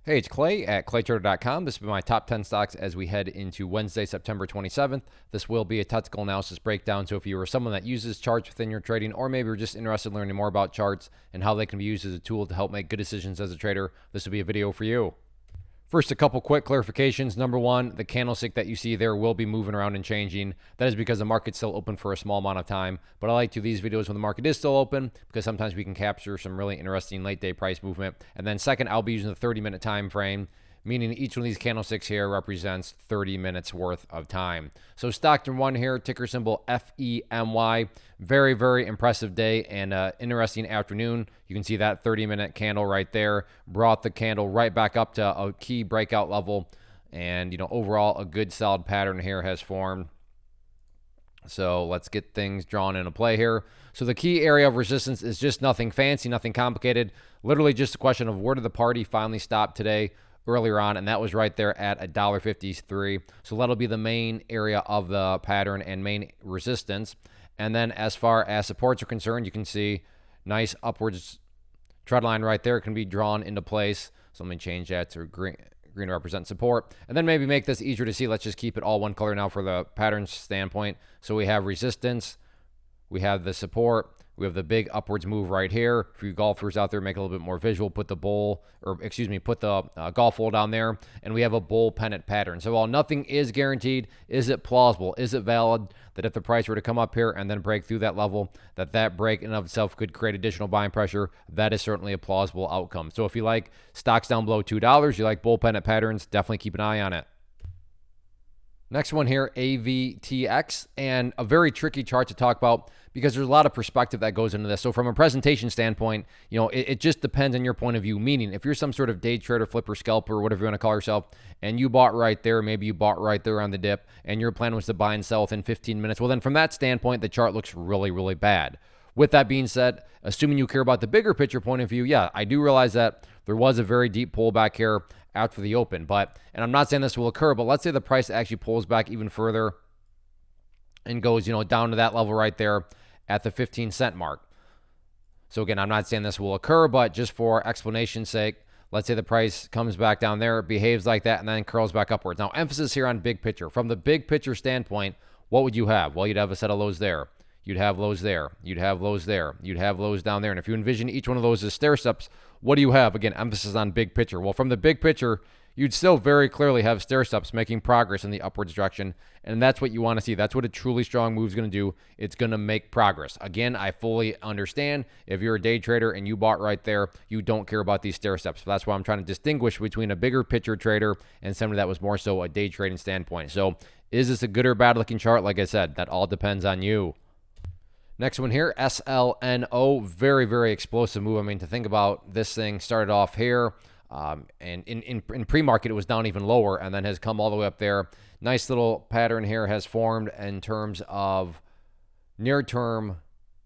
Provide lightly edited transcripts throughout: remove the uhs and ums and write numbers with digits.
Hey, it's Clay at claytrader.com. This will be my top 10 stocks as we head into Wednesday, September 27th. This will be a technical analysis breakdown. So if you are someone that uses charts within your trading, or maybe you're just interested in learning more about charts and how they can be used as a tool to help make good decisions as a trader, this will be a video for you. First, a couple quick clarifications. Number one, the candlestick that you see there will be moving around and changing. That is because the market's still open for a small amount of time. But I like to do these videos when the market is still open because sometimes we can capture some really interesting late day price movement. And then second, I'll be using the 30-minute time frame, meaning each one of these candlesticks here represents 30 minutes worth of time. So stock number one here, ticker symbol FEMY. Very, very impressive day and interesting afternoon. You can see that 30-minute candle right there brought the candle right back up to a key breakout level. And, overall, a good solid pattern here has formed. So let's get things drawn into play here. So the key area of resistance is just nothing fancy, nothing complicated. Literally just a question of where did the party finally stop today earlier on, and that was right there at $1.53. So that'll be the main area of the pattern and main resistance. And then as far as supports are concerned, you can see nice upwards trend line right there can be drawn into place. So let me change that to green to represent support. And then maybe make this easier to see. Let's just keep it all one color now for the pattern standpoint. So we have resistance, we have the support, we have the big upwards move right here. For you golfers out there, make it a little bit more visual. Put the golf hole down there, and we have a bull pennant pattern. So while nothing is guaranteed, is it plausible? Is it valid that if the price were to come up here and then break through that level, that break in and of itself could create additional buying pressure? That is certainly a plausible outcome. So if you like stocks down below $2, you like bull pennant patterns, definitely keep an eye on it. Next one here, AVTX, and a very tricky chart to talk about because there's a lot of perspective that goes into this. So from a presentation standpoint, it just depends on your point of view, meaning if you're some sort of day trader, flipper, scalper, whatever you want to call yourself, and you bought right there, maybe you bought right there on the dip, and your plan was to buy and sell within 15 minutes, well then from that standpoint, the chart looks really, really bad. With that being said, assuming you care about the bigger picture point of view, yeah, I do realize that there was a very deep pullback here after the open. And I'm not saying this will occur, but let's say the price actually pulls back even further and goes, down to that level right there at the 15-cent mark. So again, I'm not saying this will occur, but just for explanation's sake, let's say the price comes back down there, behaves like that, and then curls back upwards. Now, emphasis here on big picture. From the big picture standpoint, what would you have? Well, you'd have a set of lows there. You'd have lows there. You'd have lows there. You'd have lows down there. And if you envision each one of those as stair steps, what do you have? Again, emphasis on big picture. Well, from the big picture, you'd still very clearly have stair steps making progress in the upwards direction. And that's what you want to see. That's what a truly strong move is going to do. It's going to make progress. Again, I fully understand if you're a day trader and you bought right there, you don't care about these stair steps. So that's why I'm trying to distinguish between a bigger picture trader and somebody that was more so a day trading standpoint. So is this a good or bad looking chart? Like I said, that all depends on you. Next one here, SLNO, very, very explosive move. I mean, to think about this thing started off here, and in pre-market it was down even lower and then has come all the way up there. Nice little pattern here has formed in terms of near-term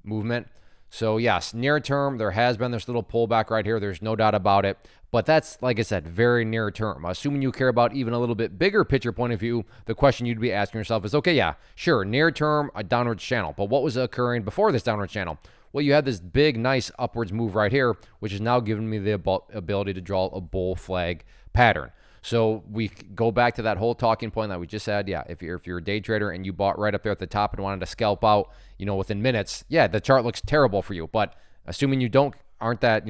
movement. So yes, near term, there has been this little pullback right here. There's no doubt about it. But that's, like I said, very near term. Assuming you care about even a little bit bigger picture point of view, the question you'd be asking yourself is, okay, yeah, sure, near term, a downwards channel. But what was occurring before this downward channel? Well, you had this big, nice upwards move right here, which is now giving me the ability to draw a bull flag pattern. So we go back to that whole talking point that we just had. Yeah, if you're a day trader and you bought right up there at the top and wanted to scalp out, within minutes, yeah, the chart looks terrible for you. But assuming you aren't that,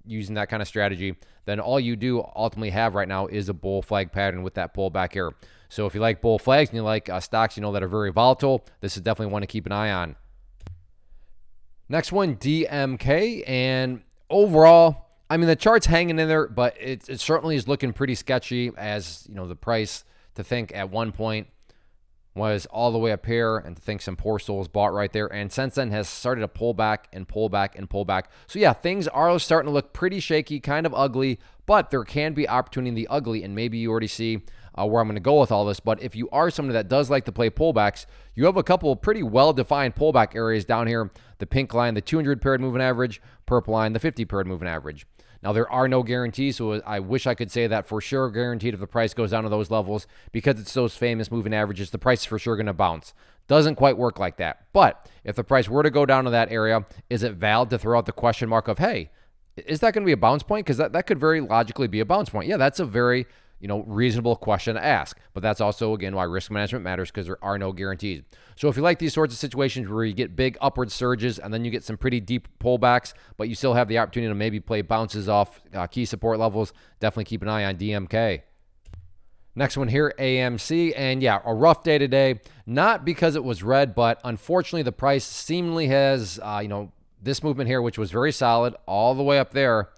using that kind of strategy, then all you do ultimately have right now is a bull flag pattern with that pullback here. So if you like bull flags and you like stocks, that are very volatile, this is definitely one to keep an eye on. Next one, DMK, and overall, I mean, the chart's hanging in there, but it certainly is looking pretty sketchy as, the price to think at one point was all the way up here and to think some poor souls bought right there. And since then has started to pull back and pull back and pull back. So yeah, things are starting to look pretty shaky, kind of ugly, but there can be opportunity in the ugly. And maybe you already see where I'm going to go with all this. But if you are somebody that does like to play pullbacks, you have a couple of pretty well-defined pullback areas down here. The pink line, the 200 paired moving average, purple line, the 50 paired moving average. Now, there are no guarantees, so I wish I could say that for sure guaranteed if the price goes down to those levels, because it's those famous moving averages, the price is for sure going to bounce. Doesn't quite work like that. But if the price were to go down to that area, is it valid to throw out the question mark of, hey, Is that going to be a bounce point? Because that could very logically be a bounce point. Yeah, that's a very reasonable question to ask. But that's also, again, why risk management matters, because there are no guarantees. So if you like these sorts of situations where you get big upward surges and then you get some pretty deep pullbacks, but you still have the opportunity to maybe play bounces off key support levels, definitely keep an eye on DMK. Next one here, AMC, and yeah, a rough day today, not because it was red, but unfortunately the price seemingly has, this movement here, which was very solid all the way up there,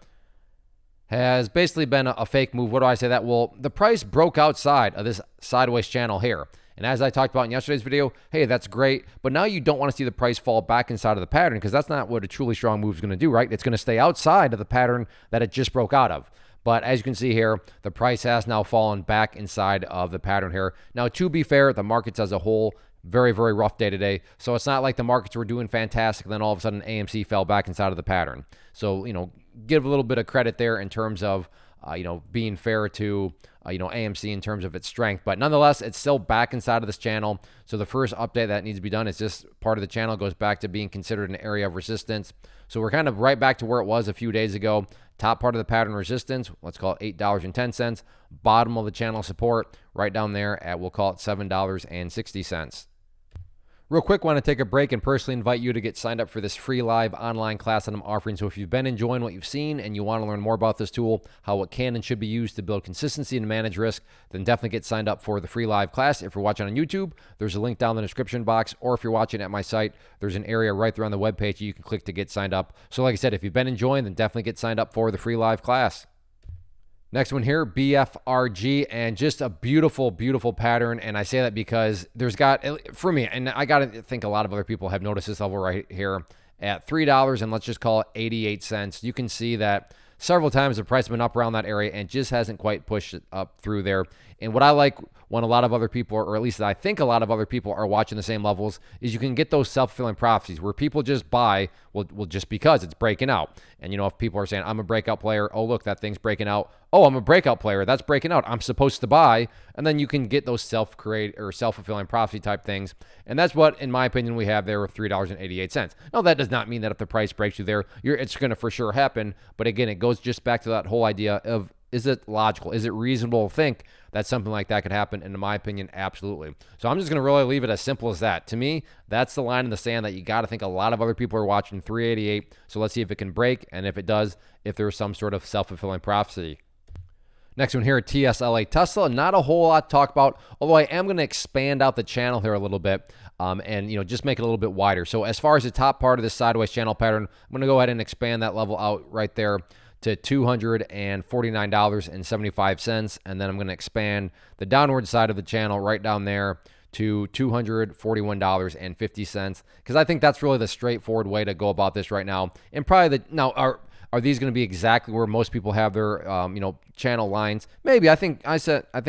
has basically been a fake move. What do I say that? Well, the price broke outside of this sideways channel here. And as I talked about in yesterday's video, hey, that's great, but now you don't want to see the price fall back inside of the pattern, because that's not what a truly strong move is going to do, right? It's going to stay outside of the pattern that it just broke out of. But as you can see here, the price has now fallen back inside of the pattern here. Now, to be fair, the markets as a whole, very, very rough day today. So it's not like the markets were doing fantastic, and then all of a sudden AMC fell back inside of the pattern. So, give a little bit of credit there in terms of, being fair to, AMC in terms of its strength. But nonetheless, it's still back inside of this channel. So the first update that needs to be done is this part of the channel goes back to being considered an area of resistance. So we're kind of right back to where it was a few days ago. Top part of the pattern resistance, let's call it $8.10. Bottom of the channel support, right down there at, we'll call it $7.60. Real quick, want to take a break and personally invite you to get signed up for this free live online class that I'm offering. So if you've been enjoying what you've seen and you want to learn more about this tool, how it can and should be used to build consistency and manage risk, then definitely get signed up for the free live class. If you're watching on YouTube, there's a link down in the description box, or if you're watching at my site, there's an area right there on the webpage you can click to get signed up. So like I said, if you've been enjoying, then definitely get signed up for the free live class. Next one here, BFRG, and just a beautiful, beautiful pattern. And I say that because for me, and I got to think a lot of other people have noticed this level right here at $3, and let's just call it 88 cents. You can see that several times the price has been up around that area and just hasn't quite pushed it up through there. And what I like when a lot of other people, or at least I think a lot of other people are watching the same levels, is you can get those self-fulfilling prophecies where people just buy, well, just because it's breaking out. And, if people are saying, I'm a breakout player, oh, look, that thing's breaking out. Oh, I'm a breakout player, that's breaking out, I'm supposed to buy. And then you can get those self-fulfilling prophecy type things. And that's what, in my opinion, we have there with $3.88. Now, that does not mean that if the price breaks you there, it's going to for sure happen. But again, it goes just back to that whole idea of, is it logical? Is it reasonable to think that something like that could happen? And in my opinion, absolutely. So I'm just going to really leave it as simple as that. To me, that's the line in the sand that you got to think a lot of other people are watching, 388. So let's see if it can break. And if it does, if there's some sort of self-fulfilling prophecy. Next one here, TSLA Tesla. Not a whole lot to talk about, although I am going to expand out the channel here a little bit and just make it a little bit wider. So as far as the top part of this sideways channel pattern, I'm going to go ahead and expand that level out right there to $249.75, and then I'm going to expand the downward side of the channel right down there to $241.50, because I think that's really the straightforward way to go about this right now. And probably are these going to be exactly where most people have their channel lines? Maybe. I think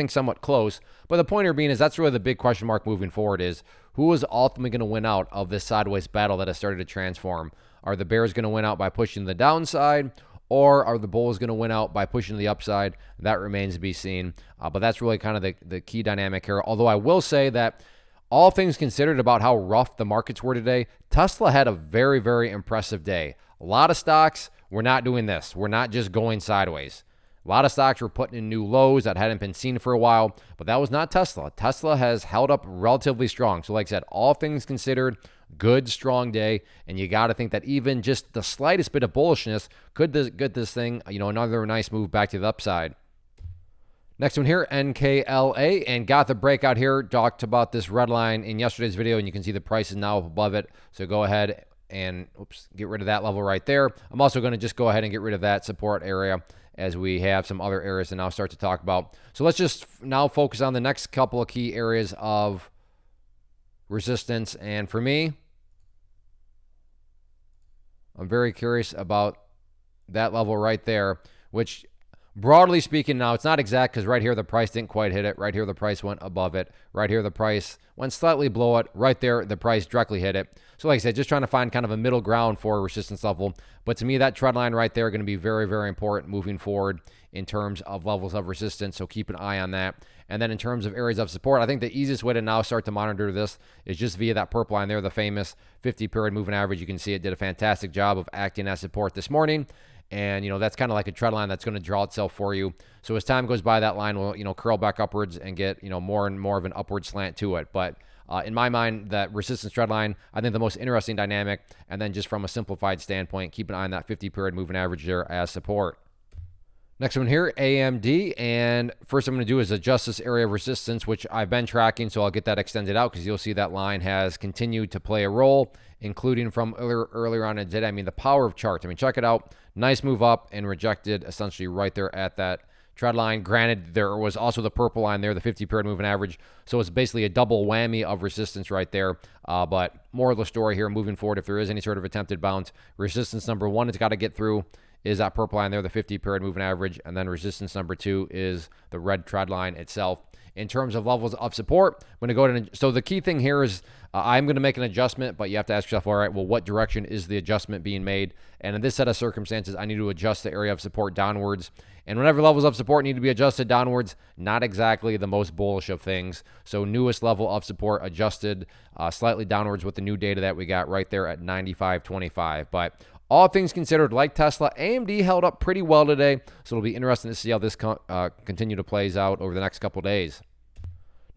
somewhat close. But the point here being is that's really the big question mark moving forward, is who is ultimately going to win out of this sideways battle that has started to transform? Are the bears going to win out by pushing the downside, or are the bulls going to win out by pushing the upside? That remains to be seen. But that's really kind of the key dynamic here. Although I will say that all things considered about how rough the markets were today, Tesla had a very, very impressive day. A lot of stocks were not doing this. We're not just going sideways. A lot of stocks were putting in new lows that hadn't been seen for a while, but that was not Tesla. Tesla has held up relatively strong. So like I said, all things considered, good, strong day, and you got to think that even just the slightest bit of bullishness could get this thing, another nice move back to the upside. Next one here, NKLA, and got the breakout here. Talked about this red line in yesterday's video, and you can see the price is now above it. So go ahead and get rid of that level right there. I'm also going to just go ahead and get rid of that support area, as we have some other areas to now start to talk about. So let's just now focus on the next couple of key areas of resistance. And for me, I'm very curious about that level right there, which broadly speaking, now it's not exact because right here the price didn't quite hit it. Right here the price went above it. Right here the price went slightly below it. Right there the price directly hit it. So like I said, just trying to find kind of a middle ground for a resistance level. But to me, that trend line right there is going to be very, very important moving forward in terms of levels of resistance. So keep an eye on that. And then in terms of areas of support, I think the easiest way to now start to monitor this is just via that purple line there, the famous 50-period moving average. You can see it did a fantastic job of acting as support this morning. And, that's kind of like a trend line that's going to draw itself for you. So as time goes by, that line will, curl back upwards and get, more and more of an upward slant to it. But in my mind, that resistance trend line, I think the most interesting dynamic. And then just from a simplified standpoint, keep an eye on that 50-period moving average there as support. Next one here, AMD, and first I'm going to do is adjust this area of resistance, which I've been tracking, so I'll get that extended out because you'll see that line has continued to play a role, including from earlier on in the day. I mean, the power of charts. I mean, check it out. Nice move up and rejected essentially right there at that trend line. Granted, there was also the purple line there, the 50-period moving average, so it's basically a double whammy of resistance right there. But more of the story here moving forward, if there is any sort of attempted bounce, resistance number one, it's got to get through is that purple line there, the 50-period moving average, and then resistance number two is the red trend line itself. In terms of levels of support, I'm going to go ahead and, so the key thing here is I'm going to make an adjustment, but you have to ask yourself, all right, well, what direction is the adjustment being made? And in this set of circumstances, I need to adjust the area of support downwards. And whenever levels of support need to be adjusted downwards, not exactly the most bullish of things. So newest level of support adjusted slightly downwards with the new data that we got right there at 95.25. But all things considered, like Tesla, AMD held up pretty well today, so it'll be interesting to see how this continue to plays out over the next couple days.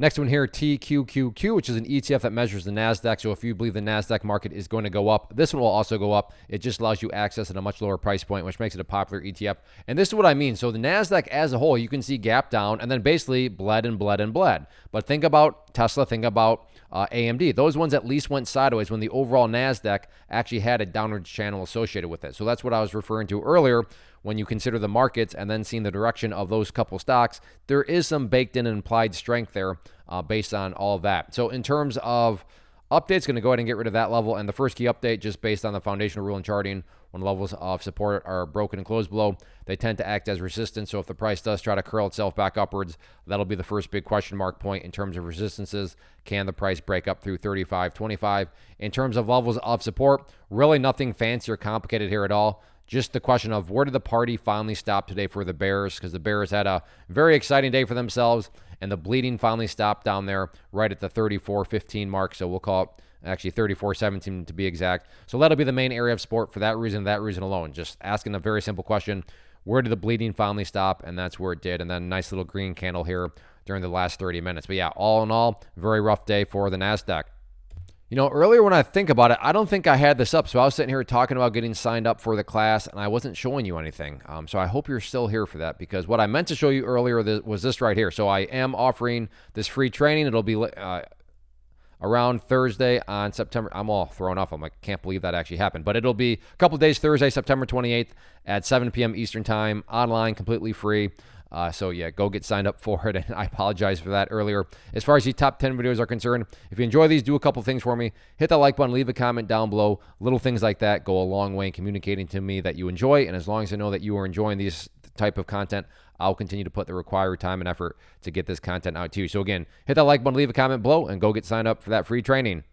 Next one here, TQQQ, which is an ETF that measures the NASDAQ. So if you believe the NASDAQ market is going to go up, this one will also go up. It just allows you access at a much lower price point, which makes it a popular ETF. And this is what I mean. So the NASDAQ as a whole, you can see gap down and then basically bled and bled and bled. But think about Tesla, think about AMD. Those ones at least went sideways when the overall NASDAQ actually had a downward channel associated with it. So that's what I was referring to earlier. When you consider the markets and then seeing the direction of those couple stocks, there is some baked in and implied strength there based on all of that. So in terms of updates, going to go ahead and get rid of that level. And the first key update, just based on the foundational rule in charting, when levels of support are broken and closed below, they tend to act as resistance. So if the price does try to curl itself back upwards, that'll be the first big question mark point in terms of resistances. Can the price break up through 35.25? In terms of levels of support, really nothing fancy or complicated here at all. Just the question of where did the party finally stop today for the Bears? Because the Bears had a very exciting day for themselves, and the bleeding finally stopped down there right at the 34.15 mark. So we'll call it actually 34.17 to be exact. So that'll be the main area of support for that reason alone. Just asking a very simple question, where did the bleeding finally stop? And that's where it did. And then nice little green candle here during the last 30 minutes. But yeah, all in all, very rough day for the NASDAQ. Earlier when I think about it, I don't think I had this up. So I was sitting here talking about getting signed up for the class, and I wasn't showing you anything. So I hope you're still here for that, because what I meant to show you earlier was this right here. So I am offering this free training. It'll be around Thursday on September. I'm all thrown off. I'm like, can't believe that actually happened. But it'll be a couple days, Thursday, September 28th at 7 p.m. Eastern Time, online, completely free. So yeah, go get signed up for it, and I apologize for that earlier. As far as these top 10 videos are concerned, if you enjoy these, do a couple things for me. Hit that like button, leave a comment down below. Little things like that go a long way in communicating to me that you enjoy, and as long as I know that you are enjoying these type of content, I'll continue to put the required time and effort to get this content out to you. So again, hit that like button, leave a comment below, and go get signed up for that free training.